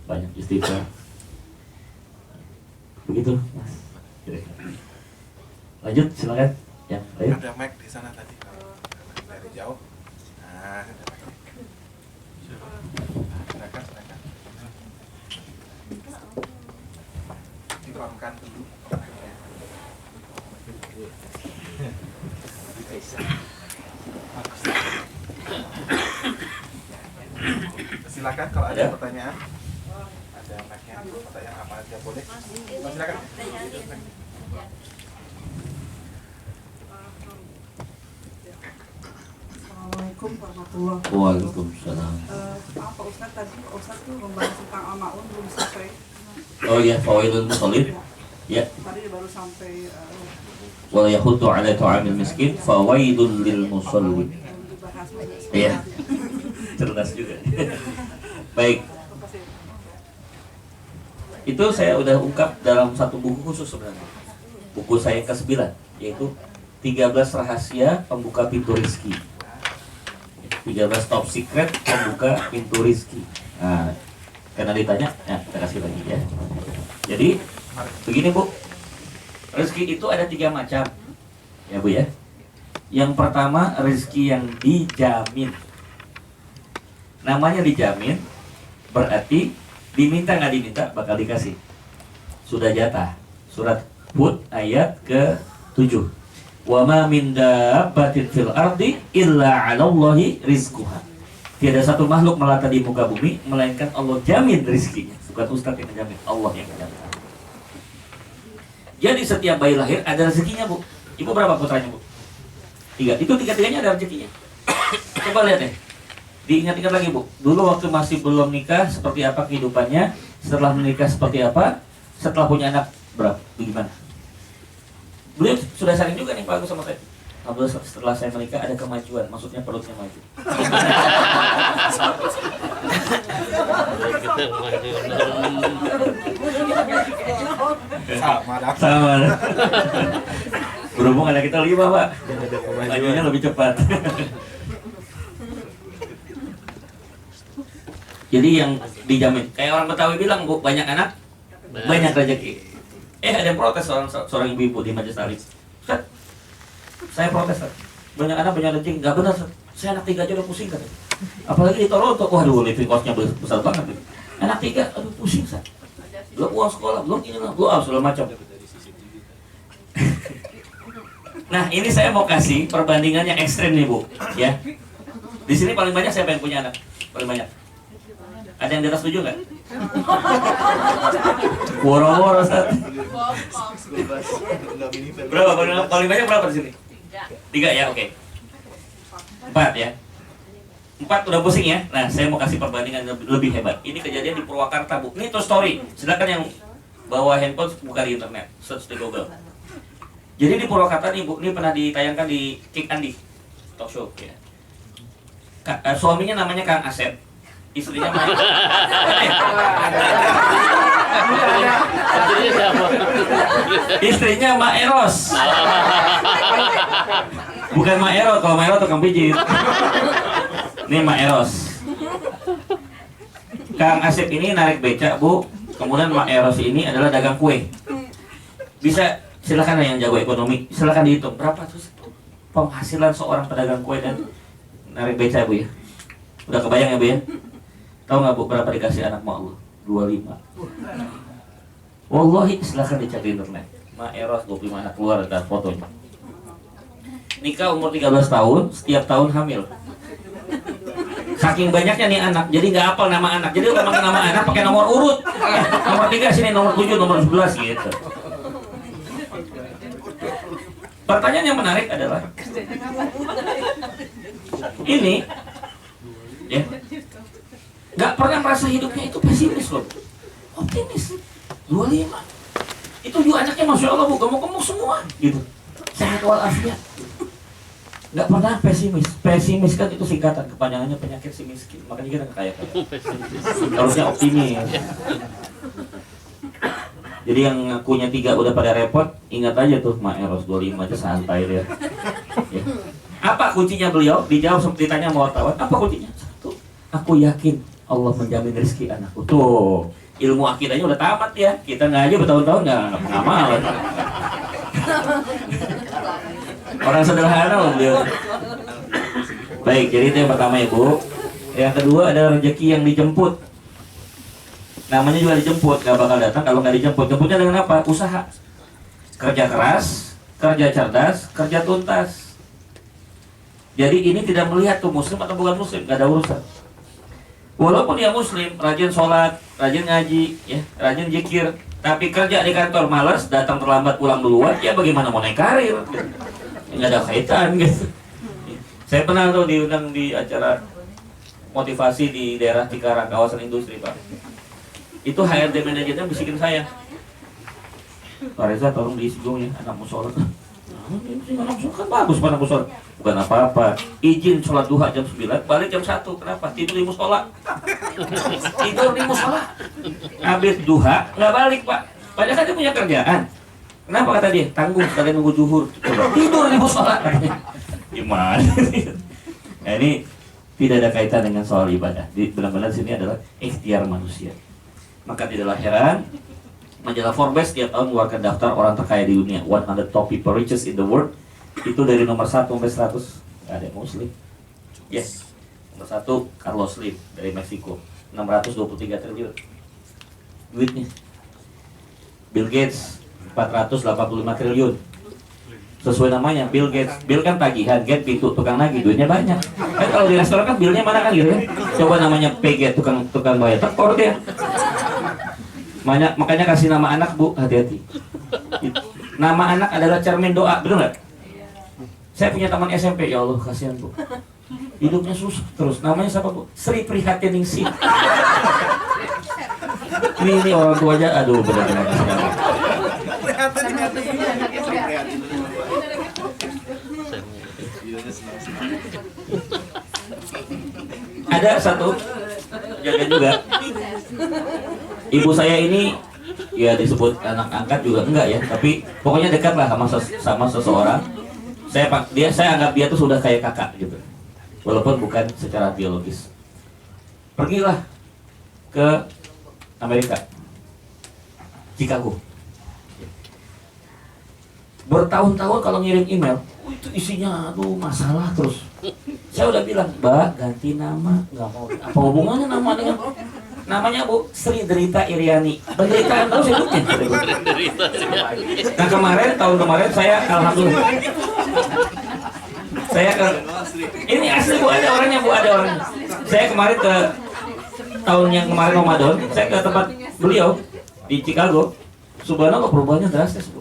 banyak istighfar. Begitu, Mas. Lanjut, silakan. Ya, ayo. Ada mic di sana tadi dari jauh. Nah, ada mic. Silakan. Dikonkan dulu. Silakan kalau ada pertanyaan. Ada mic-nya, pertanyaan apa aja boleh. Silakan. Assalamualaikum warahmatullahi wabarakatuh. Waalaikumsalam. Pak Ustadz tadi Ustadz tuh membahas tentang al-ma'un belum sampai. Oh ya, fawaidul musallin. Ya. Tadi baru sampai Wala yahuddu ala ta'amil miskin fawaidul lil musallin. dibahas. Iya. Cerdas juga. Baik. Itu saya udah ungkap dalam satu buku khusus sebenarnya. Buku saya ke-9, yaitu 13 rahasia pembuka pintu rizki. 13 top secret pembuka pintu rizki. Nah, karena ditanya, ya kita kasih lagi ya. Jadi, begini Bu, rezeki itu ada 3 macam, ya Bu ya. Yang pertama rezeki yang dijamin. Namanya dijamin, berarti diminta nggak diminta bakal dikasih. Sudah jatah. Surat Hud ayat ke-7. Wa ma min dabbatin fil ardi illa 'alallahi rizquha. Tiada satu makhluk melata di muka bumi melainkan Allah jamin rizkinya. Bukan ustaz yang menjamin, Allah yang menjamin. Jadi setiap bayi lahir ada rezekinya Bu. Ibu berapa putranya Bu? 3. Itu 3-3-nya ada rezekinya. Coba lihat deh. Diingat-ingat lagi Bu. Dulu waktu masih belum nikah seperti apa kehidupannya, setelah menikah seperti apa, setelah punya anak berapa? Bagaimana? Beliau sudah sering juga nih Pak Agus sama saya. Alhamdulillah setelah saya menikah ada kemajuan, maksudnya perutnya maju. Sama. Berhubung ada kita 5 Pak, majunya lebih cepat. Jadi yang dijamin, kayak orang Betawi bilang Bu, banyak anak, banyak rezeki. Ada yang protes seorang ibu-ibu di Majelis Taklim. Ustaz, saya protes, Ustaz. Banyak anak, banyak rezeki. Nggak benar, Ustaz. Saya anak 3 aja udah pusing kan. Apalagi di Toronto, waduh living cost-nya besar banget. Anak 3, aduh pusing, Ustaz. Belum uang sekolah, belum ini, belum segala macam. Nah, ini saya mau kasih perbandingan yang ekstrim nih Bu, ya. Di sini paling banyak siapa yang punya anak? Paling banyak. Ada yang di atas 7 nggak? Woro-woro, Ustaz. Berapa? Paling banyak berapa di sini? 3 ya, oke. 4 ya. 4 udah pusing ya. Nah, saya mau kasih perbandingan lebih hebat. Ini kejadian di Purwakarta Bu. Ini true story. Silakan yang bawa handphone buka di internet, search di Google. Jadi di Purwakarta nih Bu, ini pernah ditayangkan di Kick Andi talk show ya. Suaminya namanya Kang Asep, istrinya istrinya Mak Eros. Bukan Mak Eros, kalau Mak Eros tukang pijit. Ini Mak Eros. Kang Asep ini narik becak Bu, kemudian Mak Eros ini adalah dagang kue. Bisa silakan yang jago ekonomi, silakan dihitung berapa tuh penghasilan seorang pedagang kue dan narik beca Bu ya. Udah kebayang ya Bu ya? Tahu nggak Bu berapa dikasih anak mak Allah? 25. Wallahi silakan dicek di internet. Mak Eros 25 anak keluar ada fotonya. Nikah umur 13 tahun, setiap tahun hamil. Saking banyaknya nih anak, jadi nggak hafal nama anak. Jadi kalau nama anak pakai nomor urut. Nomor 3 sini, nomor 7, nomor 11 gitu. Pertanyaan yang menarik adalah ini ya, nggak pernah merasa hidupnya itu pesimis loh, optimis. 25 itu juga anaknya masya Allah Bu, gemuk-gemuk semua gitu, sehat walafiat, nggak pernah pesimis. Pesimis kan itu singkatan, kepanjangannya penyakit si miskin, makanya kita nggak kaya. Harusnya optimis. Jadi yang ngakunya 3 udah pada repot, ingat aja tuh Mak Eros 25 aja santai dia. Ya. Apa kuncinya beliau? Dijawab seperti ditanya sama wartawan. Apa kuncinya? 1, aku yakin Allah menjamin rezeki anakku. Tuh, ilmu akidahnya udah tamat ya. Kita ngaji bertahun-tahun nggak ngamal. Orang sederhana loh beliau. Baik, jadi itu yang pertama ya Bu. Yang kedua ada rezeki yang dijemput. Namanya juga dijemput, nggak bakal datang kalau nggak dijemput. Jemputnya dengan apa? Usaha. Kerja keras, kerja cerdas, kerja tuntas. Jadi ini tidak melihat tuh muslim atau bukan muslim, nggak ada urusan. Walaupun dia muslim, rajin sholat, rajin ngaji, ya, rajin zikir, tapi kerja di kantor malas, datang terlambat pulang duluan, ya bagaimana mau naik karir? Nggak ada kaitan gitu. Saya pernah tuh diundang di acara motivasi di daerah Cikarang, kawasan industri Pak. Itu HRD manajernya bisikin saya, Pak Reza tolong diisi dong ya, anak musola. Anak musola kan bagus Pak, anak musola. Bukan apa-apa, izin sholat duha jam 9, balik jam 1. Kenapa? Tidur di musola. Tidur di musola. Habis duha, nggak balik Pak. Padahal kan dia punya kerjaan. Kenapa kata dia? Tanggung sekalian nunggu zuhur. Tidur di musola. Gimana? Nah, ini tidak ada kaitan dengan soal ibadah. Benar-benar sini adalah ikhtiar manusia. Maka tidak heran majalah Forbes tiap tahun mengeluarkan daftar orang terkaya di dunia, 100 top people richest in the world. Itu dari nomor 1 sampai 100 nggak ada muslim. Yes, nomor 1 Carlos Slim dari Meksiko, 623 triliun duitnya. Bill Gates 485 triliun. Sesuai namanya, Bill Gates. Bill kan tagihan, Gates pintu, tukang nagih, duitnya banyak. Kan kalau di restoran kan billnya mana kan gitu kan. Coba namanya PG, tukang bayar, tekor dia. Makanya kasih nama anak Bu, hati-hati. Nama anak adalah cermin doa, betul nggak? Saya punya teman SMP, ya Allah kasihan Bu. Hidupnya susah terus. Namanya siapa Bu? Sri Prihatiningsih. Ini orang tua aja, aduh benar-benar kasihan. Ada satu jaga juga. Ibu saya ini ya disebut anak angkat juga enggak ya, tapi pokoknya dekat lah sama seseorang. Saya anggap dia tuh sudah kayak kakak gitu, walaupun bukan secara biologis. Pergilah ke Amerika, Chicago. Bertahun-tahun kalau ngirim email, itu isinya aduh masalah terus. Saya udah bilang, Mbak ganti nama, nggak mau. Apa hubungannya nama dengan namanya Bu Sri Derita Iriani. Penderitaan tahu sebutnya. Nah tahun kemarin saya alhamdulillah. Ini asli Bu, ada orangnya Bu, ada orangnya. Saya kemarin ke tahun yang kemarin Ramadan, saya ke tempat beliau di Chicago. Subhanallah perubahannya drastis Bu.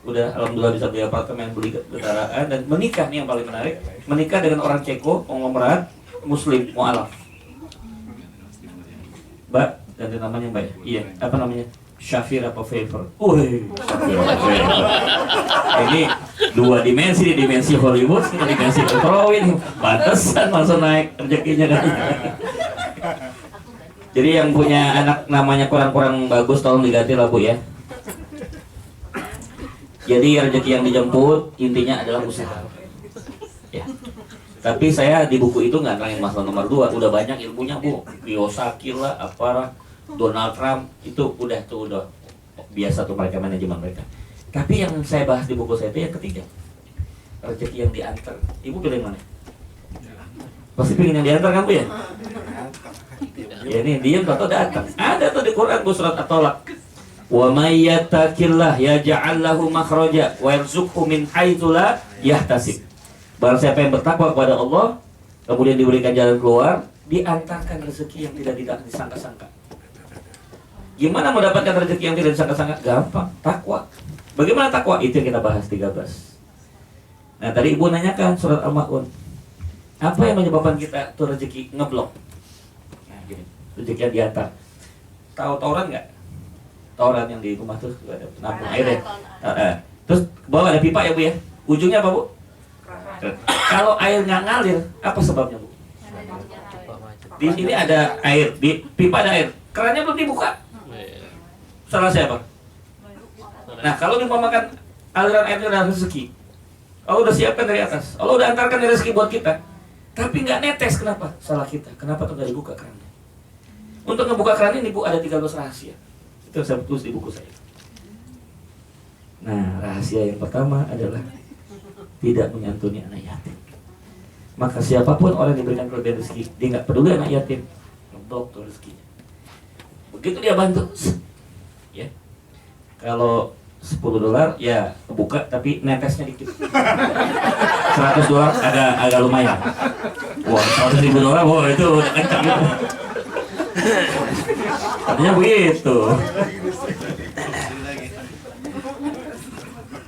Udah alhamdulillah bisa beli apartemen, beli kendaraan dan menikah nih yang paling menarik. Menikah dengan orang Ceko, konglomerat Muslim mualaf. Mbak, ganti namanya Mbak. Iya, apa namanya? Shafir apa Favor? Wih, Shafir apa Favor. Ini dua dimensi, dimensi Hollywood, dimensi Petrowin. Pantesan langsung naik rezekinya kan. Jadi yang punya anak namanya kurang-kurang bagus tolong diganti lah Bu ya. Jadi rezeki yang dijemput intinya adalah usaha. Ya. Tapi saya di buku itu nggak nerangin masalah nomor 2, udah banyak ilmunya Bu. Kiyosaki lah, apa Donald Trump itu udah biasa tuh mereka manajemen mereka. Tapi yang saya bahas di buku saya itu yang ketiga, rezeki yang diantar. Ibu pilih mana? Pasti pengen yang diantar kan Bu ya? Ya ini diam atau datang. Ada tuh di Quran Bu surat At-Tolak. Wa may yattaqillah yaj'al lahu makhraja wa yarzuqhu min haitsu la yahtasib. Barang siapa yang bertakwa kepada Allah, kemudian diberikan jalan keluar, diantarkan rezeki yang tidak disangka-sangka. Gimana mendapatkan rezeki yang tidak disangka-sangka? Gampang, takwa. Bagaimana takwa? Itu yang kita bahas 13. Nah tadi Ibu nanyakan surat Al-Ma'un, apa yang menyebabkan kita tuh rezeki ngeblok? Nah gini, rezeki yang diantar. Tahu Taurat nggak? Taurat yang di rumah tuh ada penampung air ya. Terus bawah ada pipa ya Bu ya. Ujungnya apa Bu? Kalau air nggak ngalir, apa sebabnya Bu? Di sini ada air, di pipa ada air, kerannya belum dibuka. Salah siapa? Nah kalau diumpamakan aliran airnya adalah rezeki, Allah udah siapkan dari atas, Allah udah antarkan rezeki buat kita, tapi nggak netes, kenapa? Salah kita. Kenapa tuh nggak dibuka kerannya? Untuk ngebuka keran ini Bu ada 13 rahasia. Itu yang saya tulis di buku saya. Nah, rahasia yang pertama adalah tidak menyantuni anak yatim. Maka siapapun orang yang diberikan kelebihan rezeki, dia nggak peduli anak yatim, ngeblok tuh rezekinya. Begitu dia bantu, ya. Kalau $10 ya kebuka tapi netesnya dikit. $100 agak lumayan. Wah, $100.000, wah itu udah kencang gitu. Artinya begitu.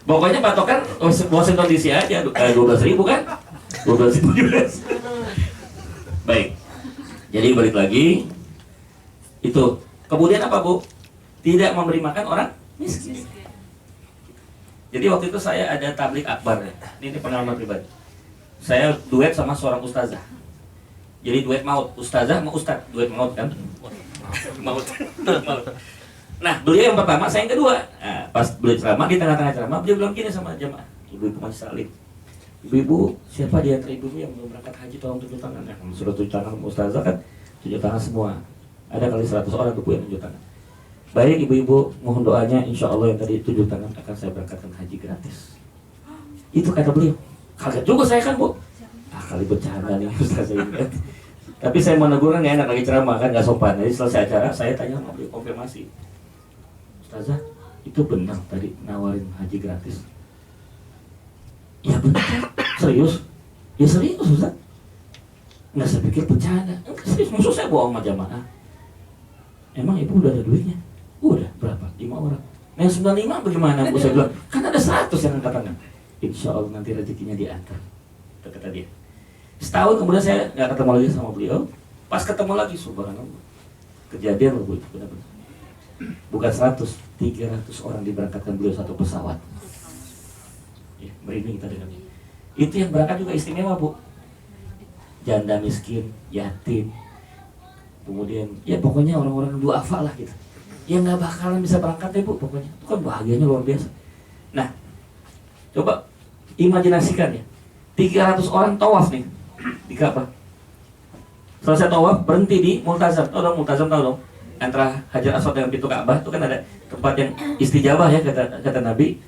Pokoknya patokan Washington DC aja 12.000 kan? 12.000 US. Baik. Jadi balik lagi itu. Kemudian apa Bu? Tidak memberi makan orang miskin. Jadi waktu itu saya ada tablik akbar ya. Ini pengalaman pribadi. Saya duet sama seorang ustazah. Jadi duet maut, ustazah sama ustaz, duet maut kan? Maut. Nah, beliau yang pertama, saya yang kedua. Nah, pas beliau ceramah, di tengah-tengah ceramah, beliau bilang gini sama jemaah, ibu-ibu masih salim. Ibu-ibu, siapa di antara ibu yang belum berangkat haji tolong tunjuk tangan? Ya, sudah tunjuk tangan ustazah kan, tunjuk tangan semua. Ada kali 100 orang tuh yang tunjuk tangan. Baik ibu-ibu, mohon doanya, insya Allah yang tadi tunjuk tangan akan saya berangkatkan haji gratis. Itu kata beliau. Kaget juga saya kan Bu. Kali bercanda nih ustazah ini kan. Tapi saya menegur kan gak enak lagi ceramah kan, gak sopan. Jadi selesai acara, saya tanya sama beliau konfirmasi. Ustazah, itu benar tadi nawarin haji gratis? Ya benar, serius? Ya serius Ustaz. Nggak saya pikir bercanda. Enggak serius, musuh saya bohong sama jamaah. Emang ibu udah ada duitnya? Udah, berapa? 5 orang. Nah yang 95 bagaimana? Bu saya bilang, kan ada 100 yang angkatannya. Insya Allah nanti rezekinya diantar. Itu kata dia. Setahun kemudian saya nggak ketemu lagi sama beliau. Pas ketemu lagi, subhanallah. Kejadian loh Bu, itu benar-benar. Bukan 100, 300 orang diberangkatkan beliau satu pesawat. Ya, merinding kita dengarnya. Itu yang berangkat juga istimewa Bu. Janda miskin, yatim. Kemudian, ya pokoknya orang-orang duafa lah gitu. Yang nggak bakalan bisa berangkat deh Bu, pokoknya. Itu kan bahagianya luar biasa. Nah, coba imajinasikan ya. 300 orang tawaf nih di Ka'bah. Selesai tawaf, berhenti di Multazam. Tahu dong Multazam, tahu dong? Antara Hajar Aswad dengan pintu Ka'bah itu kan ada tempat yang istijabah ya kata Nabi.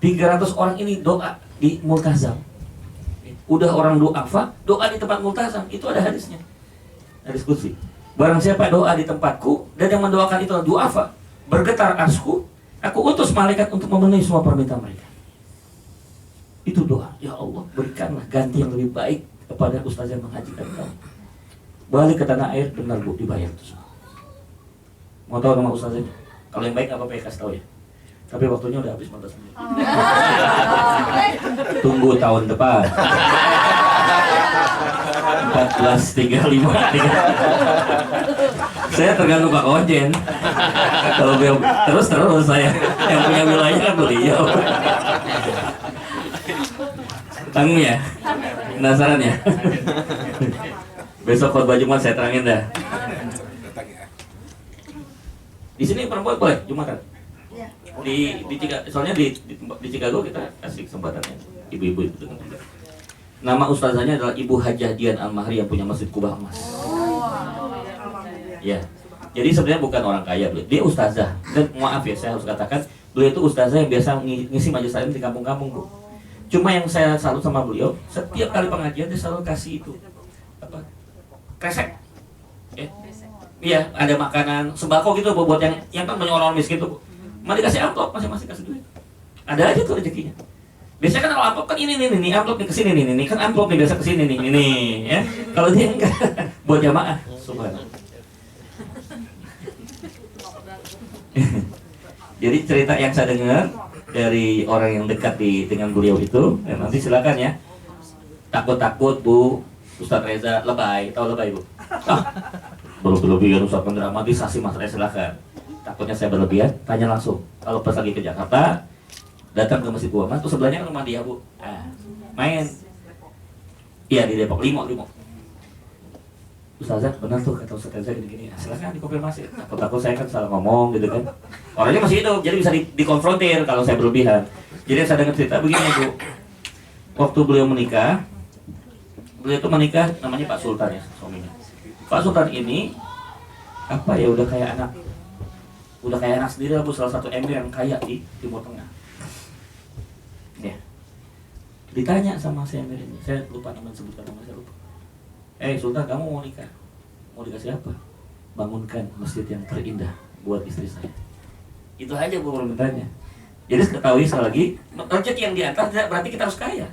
300 orang ini doa di Multazam. Udah orang duafa, doa di tempat Multazam. Itu ada hadisnya. Hadis qudsi. Barang siapa doa di tempatku dan yang mendoakan itu duafa, bergetar arsku, aku utus malaikat untuk memenuhi semua permintaan mereka. Itu doa. Ya Allah, berikanlah ganti yang lebih baik kepada ustaz yang menghajikan kamu. Balik ke tanah air, benar Bu, dibayar itu semua. Mau tahu nama ustaznya? Kalau yang baik apa-apa ya kasih tahu ya. Tapi waktunya udah habis mantas. Tunggu tahun depan. 14.35. Saya tergantung Pak Konjen. Kalau beliau terus saya yang punya wilayah kan beliau. Tanggung ya? Penasaran ya? Besok khotbah Jumat saya terangin dah. Di sini perempuan boleh Jumatan? Di soalnya di Chicago kita kasih kesempatannya ibu-ibu itu dengan juga. Nama ustazahnya adalah Ibu Hajah Dian Al-Mahri yang punya Masjid Kubah Emas. Ya. Jadi sebenarnya bukan orang kaya beliau. Dia ustazah. Dan maaf ya saya harus katakan, beliau itu ustazah yang biasa ngisi majelis taklim di kampung-kampung, Bu. Cuma yang saya salut sama beliau, setiap kali pengajian dia selalu kasih itu apa? Kresek. Iya, ada makanan sembako gitu Bu, buat yang kan banyak orang miskin tuh, Bu. Mari kasih amplop, masing-masing kasih duit. Ada aja tuh rezekinya. Biasanya kan kalau amplop kan ini amplop nih kesini nih kan amplop nih biasa kesini nih ya. Kalau dia enggak buat jamaah, subhanallah. Jadi cerita yang saya dengar dari orang yang dekat dengan beliau itu, ya nanti silakan ya. Takut-takut Bu, Ustadz Reza lebay, tahu lebay Bu? Berlebihan Ustadz mendramatisasi masalah, silakan. Takutnya saya berlebihan, tanya langsung. Kalau pas lagi ke Jakarta, datang ke Masjid Kubah Emas, tuh sebelahnya kan rumah dia Bu. Main. Iya di Depok, Limo. Ustazah benar tuh kata Ustaz Reza gini-gini. Silakan dikonfirmasi. Takut-takut saya kan salah ngomong gitu kan. Orangnya masih hidup, jadi bisa dikonfrontir kalau saya berlebihan. Jadi saya dengar cerita begini Bu. Waktu beliau menikah, beliau itu menikah namanya Pak Sultan ya suaminya. Pak Sultan ini apa ya, udah kayak anak sendiri lah Bu, salah satu emir yang kaya di Timur Tengah. Ya. Ditanya sama si emir ini, saya lupa namanya, sebutkan nama saya lupa. Sultan, kamu mau nikah? Mau dikasih apa? Bangunkan masjid yang terindah buat istri saya. Itu aja Bu permintaannya. Jadi ketahui sekali lagi, rezeki yang diantar tidak berarti kita harus kaya.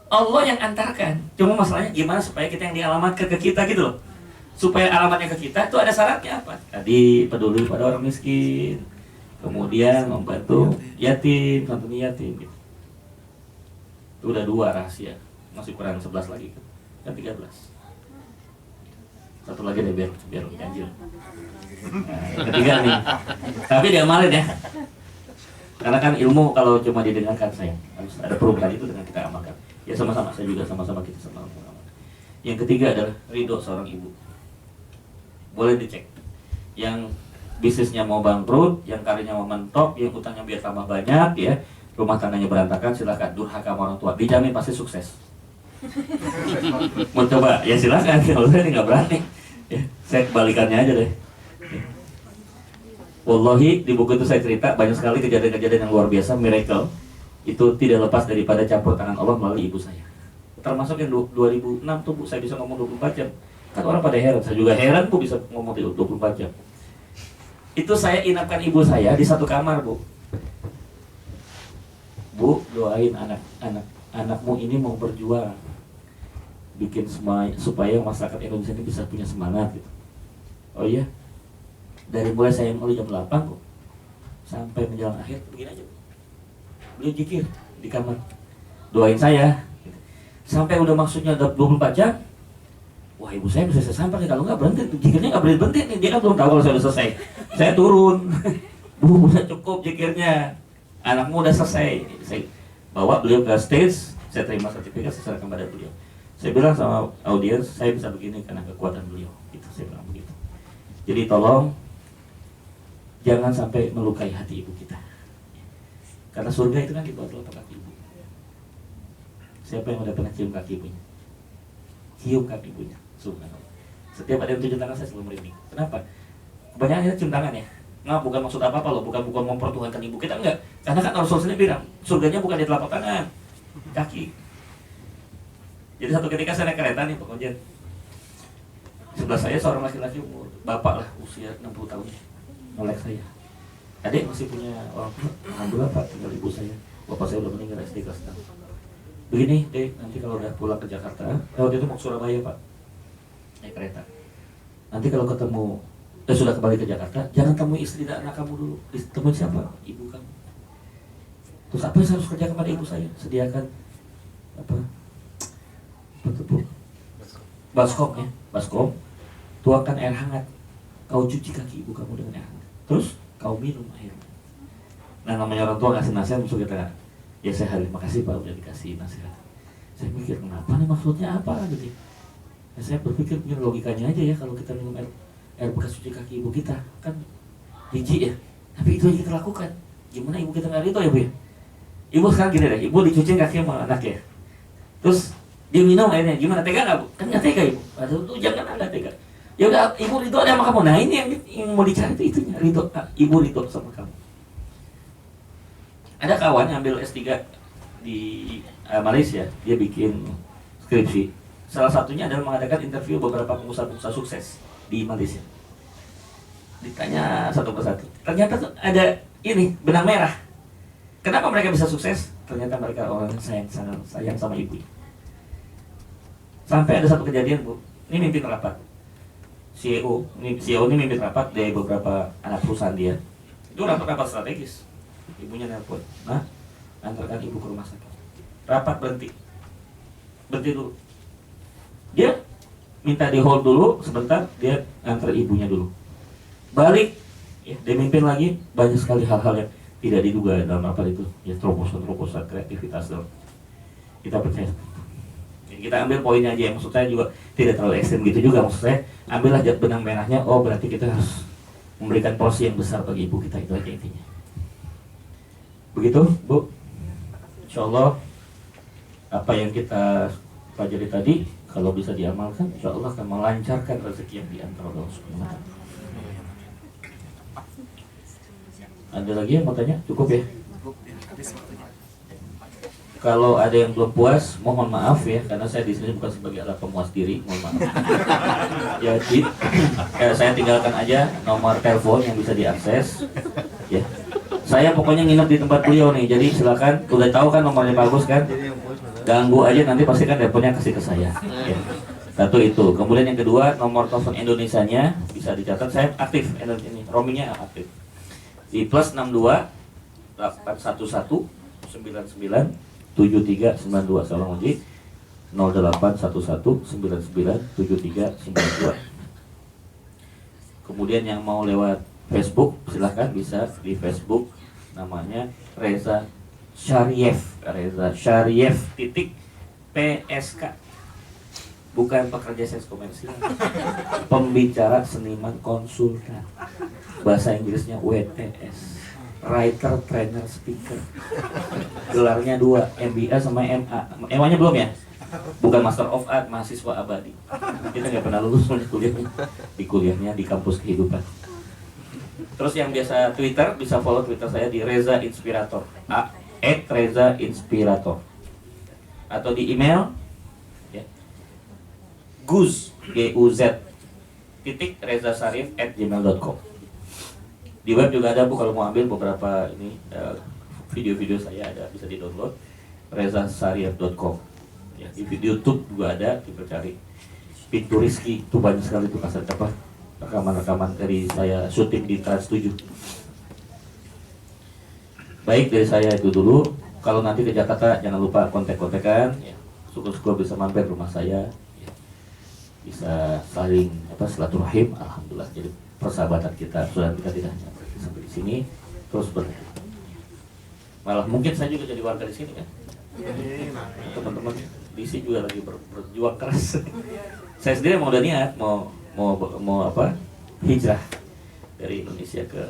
Allah yang antarkan. Cuma masalahnya gimana supaya kita yang dialamatkan ke kita gitu loh. Supaya alamatnya ke kita itu ada syaratnya apa? Tadi peduli pada orang miskin, kemudian membantu yatim, santuni yatim gitu. Itu udah 2 rahasia. Masih kurang 11 lagi kan 13. Satu lagi deh biar ganjil. Nah, ketiga nih. Tapi diamalin ya. Karena kan ilmu kalau cuma didengarkan sayang, harus ada perubahan itu dengan kita amalkan. Ya sama-sama, saya juga sama-sama kita sama-sama mengamalkan. Yang ketiga adalah ridho seorang ibu. Boleh dicek. Yang bisnisnya mau bangkrut, yang karirnya mau mentok, yang utangnya biar tambah banyak ya, rumah tangganya berantakan, silakan durhaka sama orang tua, dijamin pasti sukses. Mau coba? Ya silakan. Kalau saya nggak berani. Ya, saya kebalikannya aja deh. Ya. Wallahi di buku itu saya cerita banyak sekali kejadian-kejadian yang luar biasa, miracle. Itu tidak lepas daripada campur tangan Allah melalui ibu saya. Termasuk yang 2006 tuh Bu, saya bisa ngomong 24 jam. Kan orang pada heran, saya juga heran Bu bisa ngomong 24 jam. Itu saya inapkan ibu saya di satu kamar Bu. Bu, doain anakmu ini mau berjuang, bikin supaya masyarakat Indonesia ini bisa punya semangat gitu. Oh iya, dari mulai saya mulai jam 8 Bu sampai menjelang akhir begini aja Bu. Beliau zikir di kamar, doain saya gitu. Sampai udah maksudnya udah 24 jam. Wah, ibu saya bisa saya sampai, kalau nggak berhenti, zikirnya nggak boleh berhenti nih. Dia kan belum tahu kalau saya udah selesai. Saya turun, Bu udah cukup zikirnya, anakmu udah selesai. Saya bawa beliau ke stage, saya terima sertifikat, saya serahkan pada beliau. Saya bilang sama audiens, saya bisa begini karena kekuatan beliau. Itu saya bilang begitu. Jadi tolong jangan sampai melukai hati ibu kita. Karena surga itu kan di bawah telapak kaki ibu. Siapa yang udah pernah cium kaki ibunya? Cium kaki ibunya. Subhanallah. Setiap ada yang tunjuk tangan saya selalu merinding. Kenapa? Kebanyakan kita cium tangan ya. Nggak, bukan maksud apa-apa loh, bukan mempertuhankan ibu kita, enggak. Karena kan Rasulullah bilang, surganya bukan di telapak tangan, kaki. Jadi satu ketika saya naik kereta nih, Pak Konjen. Sebelah saya seorang laki-laki umur bapak lah, usia 60 tahun, nolek saya. Adik masih punya orang, alhamdulillah Pak, tinggal ibu saya. Bapak saya udah meninggal SD kelas 6. Begini, Dek, nanti kalau udah pulang ke Jakarta, waktu itu mau ke Surabaya Pak, naik kereta. Nanti kalau ketemu, sudah kembali ke Jakarta, jangan temui istri dan anak kamu dulu. Temui siapa? Ibu kamu. Terus apa yang saya harus kerjakan pada ibu saya? Sediakan apa? Betul. Baskom ya, baskom. Tuangkan air hangat. Kau cuci kaki ibu kamu dengan air hangat. Terus kau minum air. Nah, namanya orang tua ngasih nasihat, musuh kita. Ya saya terima kasih Pak udah dikasih nasihat. Saya mikir kenapa nih, maksudnya apa gitu. Ya, saya berpikir mungkin logikanya aja ya, kalau kita minum air bekas cuci kaki ibu kita kan jijik ya. Tapi itu yang kita lakukan. Gimana ibu kita nggak itu ya Bu ya? Ibu sekarang gini deh, ibu dicuci kaki sama anak ya. Terus dia minum airnya, gimana, tega nggak Bu? Kan nggak tega ibu. Aduh, tuh jangan Anda tega. Ya udah, ibu ridho ada sama kamu. Nah ini yang mau dicari itu itunya, ridho. Ibu ridho sama kamu. Ada kawan yang ambil S3 di Malaysia, dia bikin skripsi. Salah satunya adalah mengadakan interview beberapa pengusaha-pengusaha sukses di Malaysia. Ditanya satu persatu. Ternyata tuh ada ini benang merah. Kenapa mereka bisa sukses? Ternyata mereka orang yang sayang sama ibu. Sampai ada satu kejadian Bu, ini mimpin rapat. CEO ini mimpin rapat dari beberapa anak perusahaan dia. Itu rapat strategis. Ibunya nelpon, nah, antarkan ibu ke rumah sakit. Rapat berhenti dulu. Dia minta di hold dulu sebentar, dia antar ibunya dulu. Balik, ya, dia mimpin lagi. Banyak sekali hal-hal yang tidak diduga dalam rapat itu. Ya, terobosan, kreativitas dalam. Kita percaya. Ya, kita ambil poinnya aja. Maksud saya juga tidak terlalu ekstrem gitu juga. Maksud saya, ambillah benang merahnya. Oh, berarti kita harus memberikan porsi yang besar bagi ibu kita, itu aja intinya. Begitu Bu, insya Allah apa yang kita pelajari tadi kalau bisa diamalkan, insya Allah akan melancarkan rezeki yang diantar Allah Subhanahu wa Ta'ala. Ada lagi yang mau tanya? Cukup ya? Cukup ya, habis waktunya. Kalau ada yang belum puas, mohon maaf ya, karena saya di sini bukan sebagai alat pemuas diri, mohon maaf. Jadi, saya tinggalkan aja nomor telepon yang bisa diakses. Ya, saya pokoknya nginep di tempat beliau nih, jadi silakan. Udah tahu kan nomornya bagus kan? Ganggu aja nanti pasti kan teleponnya kasih ke saya. Ya. Satu itu. Kemudian yang kedua, nomor telepon Indonesianya bisa dicatat. Saya aktif, ini roamingnya aktif. Di +62 811 99 7392. Salam Uji 0811 99 7392. Kemudian yang mau lewat Facebook silahkan bisa di Facebook, namanya Reza Syarif, PSK, bukan pekerja seks komersial, pembicara seniman konsultan, bahasa Inggrisnya WTS, writer, trainer, speaker. Gelarnya 2, MBA sama MA. MA-nya belum ya? Bukan Master of Art, mahasiswa abadi. Kita nggak pernah lulus kuliahnya. Di kuliahnya di kampus kehidupan. Terus yang biasa Twitter, bisa follow Twitter saya di Reza Inspirator. @Reza Inspirator. Atau di email ya, Guz rezasarif@gmail.com. Di web juga ada Bu, kalau mau ambil beberapa ini video-video saya ada, bisa di-download rezasarif.com. Ya, di video YouTube juga ada, kita cari Pintu Rizki, itu banyak sekali tuh kaset apa rekaman-rekaman dari saya syuting di Trans 7. Baik, dari saya itu dulu. Kalau nanti ke Jakarta jangan lupa kontak-kontakan ya. Syukur-syukur bisa mampir rumah saya ya. Bisa saling silaturahim, alhamdulillah. Jadi persahabatan kita sudah kita tidak hanya sampai di sini terus malah mungkin saya juga jadi warga di sini kan. Teman-teman di sini juga lagi berjuang keras. Saya sendiri mau udah niat mau hijrah dari Indonesia ke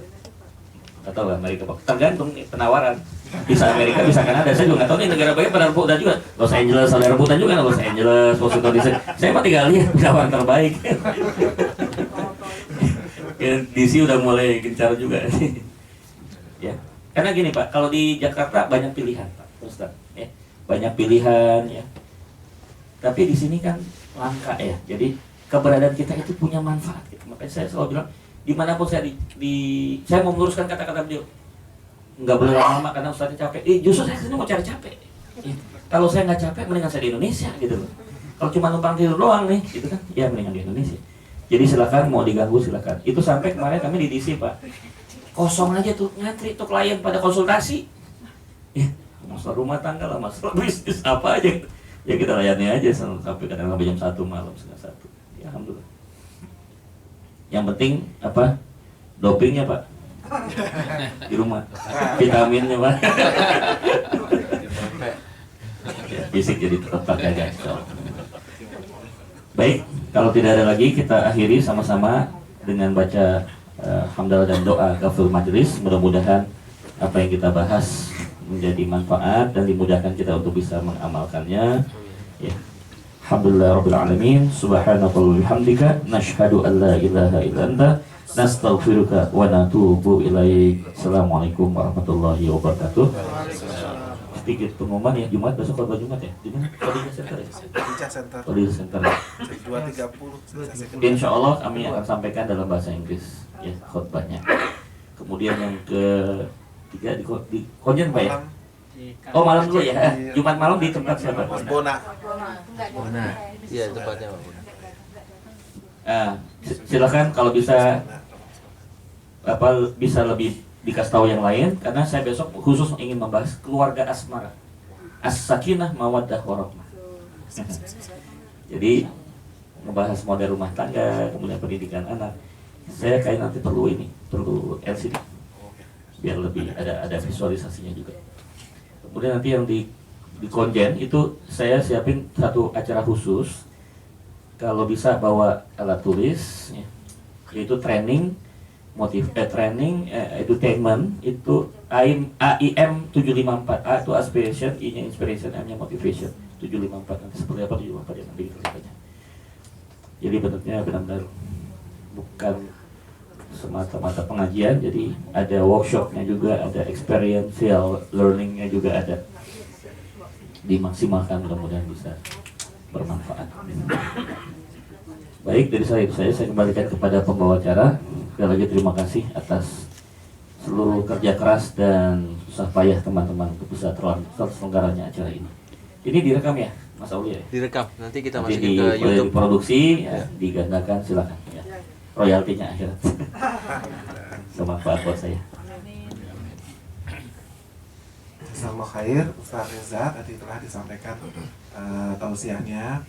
atau Amerika, tergantung nih penawaran, bisa Amerika bisa Kanada. Saya juga nggak tahu nih negara bagian pada rebutan juga. Los Angeles ada rebutan juga, Los Angeles, Washington DC. Saya mah tinggal lihat penawaran terbaik. Ya, DC udah mulai gencar juga. Ya, karena gini Pak, kalau di Jakarta banyak pilihan Pak, Ustaz, ya banyak pilihan ya. Tapi di sini kan langka ya. Jadi keberadaan kita itu punya manfaat. Gitu. Makanya saya selalu bilang, dimanapun saya saya mau meluruskan kata-kata beliau, nggak boleh lama-lama karena Ustaznya capek. Justru saya sini mau cari capek. Ya. Kalau saya nggak capek, mendingan saya di Indonesia gitu loh. Kalau cuma numpang tidur doang nih, gitu kan, ya mendingan di Indonesia. Jadi silakan mau diganggu silakan. Itu sampai kemarin kami di DC Pak, kosong aja tuh ngantri tuh klien pada konsultasi. Ya, masalah rumah tangga lah, masalah bisnis apa aja. Ya kita layani aja sampai kadang-kadang jam 1 malam, setengah 1. Ya alhamdulillah. Yang penting apa? Dopingnya Pak di rumah, vitaminnya Pak. Ya, fisik jadi tetap terjaga. Baik, kalau tidak ada lagi kita akhiri sama-sama dengan baca hamdalah dan doa ghafur majelis. Mudah-mudahan apa yang kita bahas menjadi manfaat dan dimudahkan kita untuk bisa mengamalkannya. Ya. Alhamdulillah rabbil alamin, subhanakallahumma bihamdika nashhadu an la ilaha illa anta nastaghfiruka wa natubu ilaik. Assalamualaikum warahmatullahi wabarakatuh. Sedikit pengumuman ya, Jumat besok khotbah Jumat ya. Di mana? Kodija Center ya. Kodija Center. 2.30. Insya Allah kami akan sampaikan dalam bahasa Inggris ya khotbahnya. Kemudian yang ketiga di Konjen Pak ya. Oh malam dulu ya. Jumat malam di tempat siapa? Bona. Iya tempatnya Pak. Silakan kalau bisa bisa lebih dikasih tahu yang lain, karena saya besok khusus ingin membahas keluarga asmara, as-sakinah mawaddah warahmah. Jadi membahas model rumah tangga, kemudian pendidikan anak. Saya kayak nanti perlu LCD biar lebih ada visualisasinya juga. Kemudian nanti yang di Konjen itu saya siapin satu acara khusus. Kalau bisa bawa alat tulis, ya, yaitu training edutainment itu AIM 754. A itu aspiration, I nya inspiration, M nya motivation. 754 nanti seperti apa 754 ya nanti kita lihat. Jadi bentuknya benar-benar bukan semata-mata pengajian, jadi ada workshopnya juga, ada experiential learningnya juga ada, dimaksimalkan, mudah-mudahan bisa bermanfaat. Baik, dari saya kembalikan kepada pembawa acara. Sekali lagi terima kasih atas seluruh kerja keras dan susah payah teman-teman untuk bisa terselenggaranya acara ini. Ini direkam ya, Mas Auli ya? Direkam, nanti kita Nanti masukin ke YouTube. diproduksi, ya, digandakan, silakan. Ya. Royaltinya akhirat. Bermanfaat buat saya. Jazakallah khair, Ustaz Reza tadi telah disampaikan tausiahnya,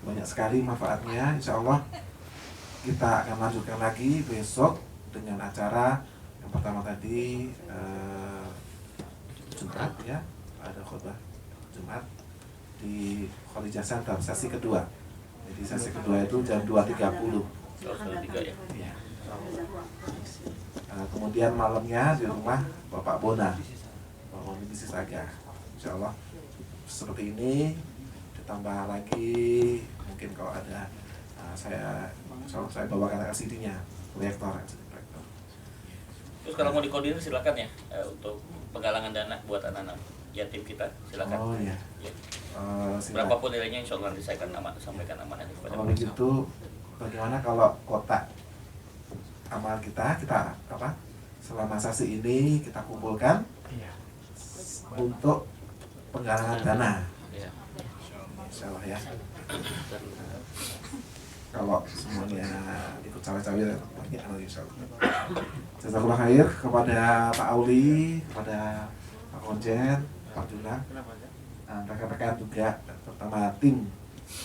banyak sekali manfaatnya. Insya Allah kita akan lanjutkan lagi besok dengan acara yang pertama tadi Jumat ya, ada khutbah Jumat di Khalijah Center sesi kedua. Jadi sesi kedua itu jam 2.30. Ya. Kemudian malamnya di rumah Bapak Bona, bangun bisnis Aga. Insya Allah seperti ini, ditambah lagi mungkin kalau ada saya bawakan LCD-nya, proyektor. Terus kalau mau dikoordinir silakan ya, untuk penggalangan dana buat anak-anak yatim kita, silakan. Oh iya. Ya. Silakan. Berapapun nilainya, insya Allah nanti saya akan sampaikan amanah kepada Kalau begitu, bagaimana kalau kotak amal kita apa? Selama sesi ini kita kumpulkan untuk penggalangan dana. Insya Allah ya. Kalau semuanya ikut cawe-cawe banyak lagi insya Allah. Jazakallah khair kepada Pak Auli, kepada Pak Konjen, Pak Junang, rekan-rekan juga, terutama tim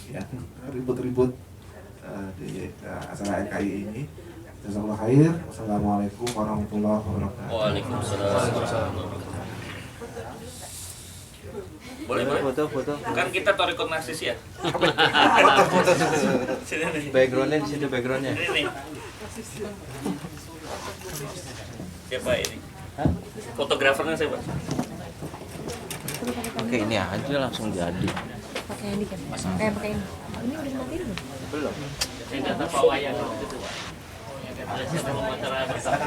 yang ribut-ribut di acara MKI ini. Jazakallah khair. Wassalamualaikum warahmatullahi wabarakatuh. Waalaikumsalam. Boleh. Foto. Kan kita Torikot Narsis ya. Sini nih. Backgroundnya di situ backgroundnya. Ini nih. Siapa ini? Fotografernya siapa? Oke, ini aja langsung jadi. Pakai yang dikit. Pakai ini. Ini udah dimatiin belum? Belum. Saya data pawaya gitu. Ada siapa mau acara bersama?